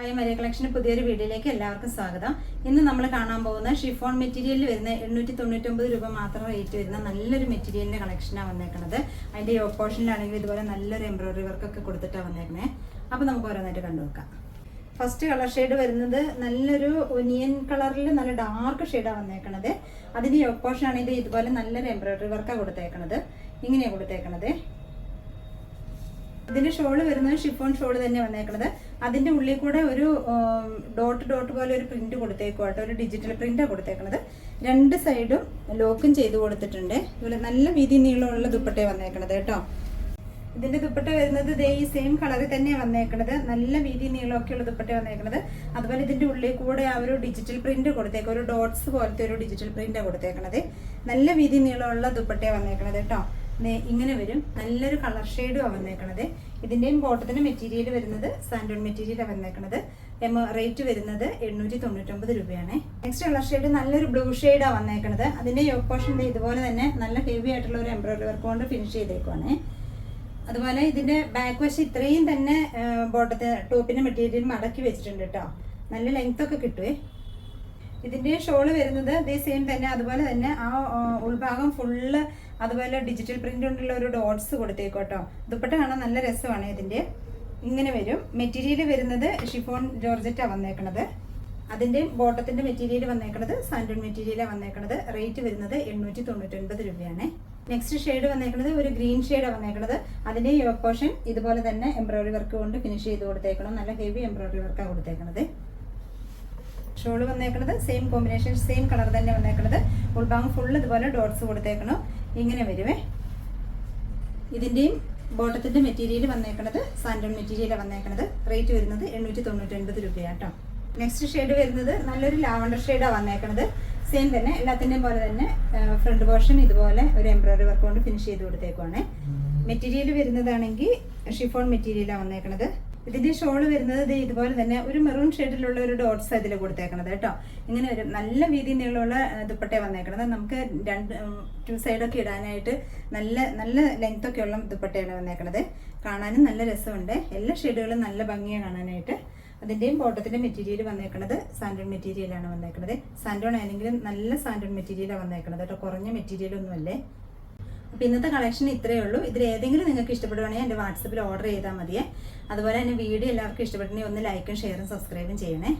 Hi Maria collection പുതിയൊരു വീഡിയോയിലേക്ക് എല്ലാവർക്കും സ്വാഗതം. ഇന്ന് നമ്മൾ കാണാൻ പോകുന്ന ഷിഫോൺ മെറ്റീരിയലിൽ വരുന്ന 899 രൂപ മാത്രം റേറ്റ് വരുന്ന നല്ലൊരു മെറ്റീരിയലിന്റെ കളക്ഷനാണ് വന്നേക്കുന്നത്. അതിന്റെ യോക്ക് പോർഷനിലാണെങ്കിൽ ഇതുപോലെ നല്ലൊരു എംബ്രോയിഡറി വർക്കൊക്കെ കൊടുത്തിട്ടാണ് വന്നേക്കണേ. അപ്പോൾ നമുക്ക് ഓരോന്നായിട്ട് കണ്ടുനോക്കാം. ഫസ്റ്റ് കളർ ഷെയ്ഡ് വരുന്നത് നല്ലൊരു ഒനിയൻ കളറിൽ നല്ല ഡാർക്ക് ഷെയ്ഡാണ് വന്നേക്കണത്. അതിന്റെ യോക്ക് പോർഷൻ ആണെങ്കിൽ ഇതുപോലെ നല്ലൊരു എംബ്രോയിഡറി വർക്കാണ് കൊടുത്തേക്കണത്. ഇങ്ങനെയാണ് കൊടുത്തേക്കണത്. ഇതിന്റെ ഷോള് വരുന്നത് ഷിഫോൺ ഷോള് തന്നെ വന്നേക്കുന്നത്. അതിന്റെ ഉള്ളിൽ കൂടെ ഒരു ഡോട്ട് പോലെ ഒരു പ്രിന്റ് കൊടുത്തേക്കുവാട്ടോ, ഒരു ഡിജിറ്റൽ പ്രിന്റാണ് കൊടുത്തേക്കുന്നത്. രണ്ട് സൈഡും ലോക്കും ചെയ്ത് കൊടുത്തിട്ടുണ്ട്. ഇതുപോലെ നല്ല വീതി നീളമുള്ള ദുപ്പട്ട വന്നേക്കണത് കേട്ടോ. ഇതിന്റെ ദുപ്പട്ട വരുന്നത് ഇതേ ഈ സെയിം കളറിൽ തന്നെ വന്നേക്കണത്. നല്ല വീതി നീളമൊക്കെ ഉള്ള ദുപ്പട്ട വന്നേക്കണത്. അതുപോലെ ഇതിന്റെ ഉള്ളിൽ കൂടെ ആ ഒരു ഡിജിറ്റൽ പ്രിന്റ് കൊടുത്തേക്കും, ഒരു ഡോട്ട്സ് പോലത്തെ ഒരു ഡിജിറ്റൽ പ്രിന്റാണ് കൊടുത്തേക്കണത്. നല്ല വീതി നീളമുള്ള ദുപ്പട്ട വന്നേക്കണത് കേട്ടോ. ഇങ്ങനെ വരും. നല്ലൊരു കളർ ഷെയ്ഡുമാണ് വന്നേക്കണത്. ഇതിന്റെയും ബോട്ടത്തിന്റെ മെറ്റീരിയൽ വരുന്നത് സാൻഡോൺ മെറ്റീരിയലാണ് വന്നേക്കണത്. റേറ്റ് വരുന്നത് 899 രൂപയാണ്. നെക്സ്റ്റ് കളർ ഷെയ്ഡ് നല്ലൊരു ബ്ലൂ ഷെയ്ഡാണ് വന്നേക്കണത്. അതിന്റെ യോക്ക് പോർഷൻ ഇതുപോലെ തന്നെ നല്ല ഹെവി ആയിട്ടുള്ള ഒരു എംബ്രോയിഡറി വർക്ക് കൊണ്ട് ഫിനിഷ് ചെയ്തേക്കുവാണ്. അതുപോലെ ഇതിന്റെ ബാക്ക് വശം ഇത്രയും തന്നെ ടോപ്പിന്റെ മെറ്റീരിയൽ മടക്കി വെച്ചിട്ടുണ്ട് കേട്ടോ. നല്ല ലെങ്ത് ഒക്കെ കിട്ടുവേ. ഇതിന്റെ ഷോള് വരുന്നത് ഇതേ സെയിം തന്നെ. അതുപോലെ തന്നെ ആ ഉൾഭാഗം ഫുള്ള് അതുപോലെ ഡിജിറ്റൽ പ്രിന്റ് കൊണ്ടുള്ള ഒരു ഡോട്ട്സ് കൊടുത്തേക്കോട്ടോ. ദുപ്പട്ട കാണാൻ നല്ല രസമാണ്. ഇതിന്റെ ഇങ്ങനെ വരും. മെറ്റീരിയൽ വരുന്നത് ഷിഫോൺ ജോർജറ്റാണ് വന്നേക്കണത്. അതിന്റെ ബോട്ടത്തിന്റെ മെറ്റീരിയൽ വന്നേക്കണത് സാൻഡോൺ മെറ്റീരിയലാണ് വന്നേക്കണത്. റേറ്റ് വരുന്നത് 899 രൂപയാണ്. നെക്സ്റ്റ് ഷെയ്ഡ് വന്നേക്കണത് ഒരു ഗ്രീൻ ഷെയ്ഡാണ് വന്നേക്കണത്. അതിന്റെ യോക്ക് പോർഷൻ ഇതുപോലെ തന്നെ എംബ്രോയിഡറി വർക്ക് കൊണ്ട് ഫിനിഷ് ചെയ്ത് കൊടുത്തേക്കണം. നല്ല ഹെവി എംബ്രോയിഡറി വർക്കാണ് കൊടുത്തേക്കണത്. ഷോള് വന്നേക്കണത് സെയിം കോമ്പിനേഷൻ, സെയിം കളർ തന്നെ വന്നേക്കണത്. ഉൾഭാഗം ഫുള്ള് ഇതുപോലെ ഡോട്ട്സ് കൊടുത്തേക്കണം. ഇങ്ങനെ വരുവേ. ഇതിന്റെയും ബോട്ടത്തിന്റെ മെറ്റീരിയൽ വന്നേക്കണത് സാൻഡോൺ മെറ്റീരിയലാണ് വന്നേക്കണത്. റേറ്റ് വരുന്നത് 899 രൂപയാട്ടോ. നെക്സ്റ്റ് ഷെയ്ഡ് വരുന്നത് നല്ലൊരു ലാവണ്ടർ ഷെയ്ഡാണ് വന്നേക്കണത്. സെയിം തന്നെ എല്ലാത്തിൻ്റെയും പോലെ തന്നെ ഫ്രണ്ട് പോർഷൻ ഇതുപോലെ ഒരു എംബ്രോയിഡറി വർക്ക് കൊണ്ട് ഫിനിഷ് ചെയ്ത് കൊടുത്തേക്കുവാണ്. മെറ്റീരിയൽ വരുന്നതാണെങ്കിൽ ഷിഫോൺ മെറ്റീരിയലാണ് വന്നേക്കണത്. ഇതിന്റെ ഷോള് വരുന്നത് ഇതുപോലെ തന്നെ ഒരു മെറൂൺ ഷെയ്ഡിലുള്ള ഒരു ഡോട്ട്സ് അതിൽ കൊടുത്തേക്കണത് കേട്ടോ. ഇങ്ങനെ ഒരു നല്ല വീതി നീളമുള്ള ദുപ്പട്ട വന്നേക്കണത്. നമുക്ക് ടു സൈഡൊക്കെ ഇടാനായിട്ട് നല്ല നല്ല ലെങ്ത് ഒക്കെ ഉള്ള ദുപ്പട്ടയാണ് വന്നേക്കണത്. കാണാനും നല്ല രസമുണ്ട്. എല്ലാ ഷെയ്ഡുകളും നല്ല ഭംഗിയാണ് കാണാനായിട്ട്. അതിന്റെയും ബോട്ടത്തിന്റെ മെറ്റീരിയൽ വന്നേക്കണത് സാൻഡോൺ മെറ്റീരിയലാണ് വന്നേക്കണത്. സാൻഡോൺ ആണെങ്കിലും നല്ല സാൻഡോൺ മെറ്റീരിയലാണ് വന്നേക്കണത് കേട്ടോ. കുറഞ്ഞ മെറ്റീരിയൽ ഒന്നുമല്ലേ. അപ്പോൾ ഇന്നത്തെ കളക്ഷൻ ഇത്രയേ ഉള്ളൂ. ഇതിൽ ഏതെങ്കിലും നിങ്ങൾക്ക് ഇഷ്ടപ്പെടുവാണെങ്കിൽ എൻ്റെ വാട്സപ്പിൽ ഓർഡർ ചെയ്താൽ മതിയേ. അതുപോലെ തന്നെ വീഡിയോ എല്ലാവർക്കും ഇഷ്ടപ്പെട്ടെങ്കിൽ ഒന്ന് ലൈക്കും ഷെയറും സബ്സ്ക്രൈബും ചെയ്യണേ.